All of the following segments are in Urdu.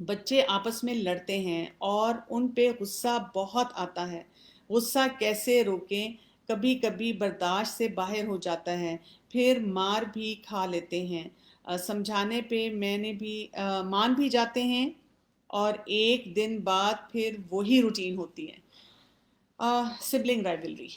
بچے آپس میں لڑتے ہیں اور ان پہ غصہ بہت آتا ہے۔ غصہ کیسے روکیں؟ کبھی کبھی برداشت سے باہر ہو جاتا ہے، پھر مار بھی کھا لیتے ہیں۔ سمجھانے پہ میں نے بھی مان بھی جاتے ہیں، اور ایک دن بعد پھر وہی روٹین ہوتی ہے۔ سبلنگ رائولری،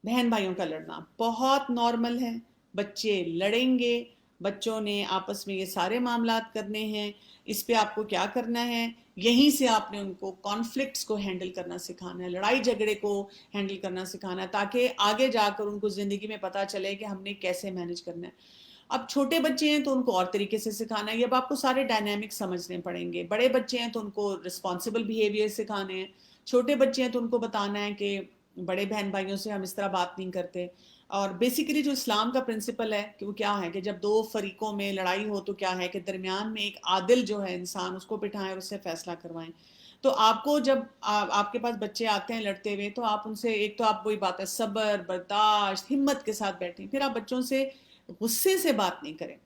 بہن بھائیوں کا لڑنا بہت نارمل ہے۔ بچے لڑیں گے، بچوں نے آپس میں یہ سارے معاملات کرنے ہیں۔ اس پہ آپ کو کیا کرنا ہے؟ یہیں سے آپ نے ان کو کانفلکٹس کو ہینڈل کرنا سکھانا ہے، لڑائی جھگڑے کو ہینڈل کرنا سکھانا ہے، تاکہ آگے جا کر ان کو زندگی میں پتا چلے کہ ہم نے کیسے مینج کرنا ہے۔ اب چھوٹے بچے ہیں تو ان کو اور طریقے سے سکھانا ہے، یہ اب آپ کو سارے ڈائنامک سمجھنے پڑیں گے۔ بڑے بچے ہیں تو ان کو رسپانسبل بیہیویئر سکھانے ہیں، چھوٹے بچے ہیں تو ان کو بتانا ہے کہ بڑے بہن بھائیوں سے ہم اس طرح بات نہیں کرتے۔ اور بیسیکلی جو اسلام کا پرنسپل ہے کہ وہ کیا ہے کہ جب دو فریقوں میں لڑائی ہو تو کیا ہے کہ درمیان میں ایک عادل جو ہے انسان، اس کو بٹھائیں اور اس سے فیصلہ کروائیں۔ تو آپ کو جب آپ کے پاس بچے آتے ہیں لڑتے ہوئے، تو آپ ان سے ایک تو آپ وہی بات ہے صبر، برداشت، ہمت کے ساتھ بیٹھیں۔ پھر آپ بچوں سے غصے سے بات نہیں کریں،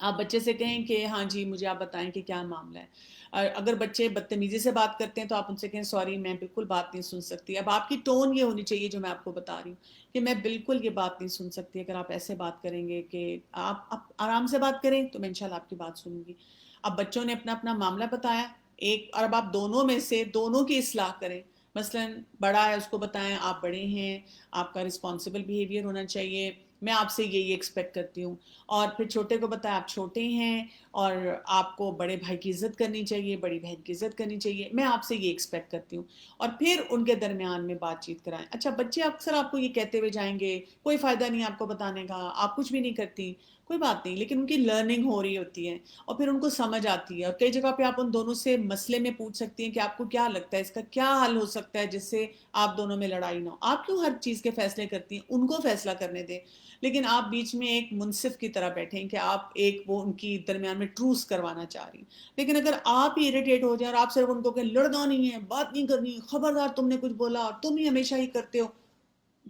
آپ بچے سے کہیں کہ ہاں جی مجھے آپ بتائیں کہ کیا معاملہ ہے۔ اور اگر بچے بدتمیزی سے بات کرتے ہیں تو آپ ان سے کہیں سوری میں بالکل بات نہیں سن سکتی۔ اب آپ کی ٹون یہ ہونی چاہیے جو میں آپ کو بتا رہی ہوں کہ میں بالکل یہ بات نہیں سن سکتی، اگر آپ ایسے بات کریں گے کہ آپ آرام سے بات کریں تو میں انشاءاللہ آپ کی بات سنوں گی۔ اب بچوں نے اپنا اپنا معاملہ بتایا ایک، اور اب آپ دونوں میں سے دونوں کی اصلاح کریں۔ مثلا بڑا ہے اس کو بتائیں آپ بڑے ہیں، آپ کا رسپانسبل بیہیویئر ہونا چاہیے، میں آپ سے یہی ایکسپیکٹ کرتی ہوں۔ اور پھر چھوٹے کو بتائیں آپ چھوٹے ہیں اور آپ کو بڑے بھائی کی عزت کرنی چاہیے، بڑی بہن کی عزت کرنی چاہیے، میں آپ سے یہ ایکسپیکٹ کرتی ہوں۔ اور پھر ان کے درمیان میں بات چیت کرائیں۔ اچھا بچے اکثر آپ کو یہ کہتے ہوئے جائیں گے کوئی فائدہ نہیں آپ کو بتانے کا، آپ کچھ بھی نہیں کرتی، کوئی بات نہیں، لیکن ان کی لرننگ ہو رہی ہوتی ہے اور پھر ان کو سمجھ آتی ہے، اور کئی جگہ پہ آپ ان دونوں سے مسئلے میں پوچھ سکتی ہیں کہ آپ کو کیا لگتا ہے اس کا کیا حل ہو سکتا ہے جس سے آپ دونوں میں لڑائی نہ ہو۔ آپ کیوں ہر چیز کے فیصلے کرتی ہیں؟ ان کو فیصلہ کرنے دیں، لیکن آپ بیچ میں ایک منصف کی طرح بیٹھیں کہ آپ ایک وہ ان کی درمیان میں ٹروس کروانا چاہ رہی ہیں۔ لیکن اگر آپ ہی اریٹیٹ ہو جائیں اور آپ صرف ان کو کہ لڑنا نہیں ہے، بات نہیں کرنی، خبردار تم نے کچھ بولا اور تم ہی ہمیشہ ہی کرتے ہو،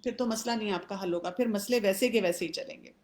پھر تو مسئلہ نہیں آپ کا حل ہوگا، پھر مسئلے ویسے کے ویسے ہی چلیں گے۔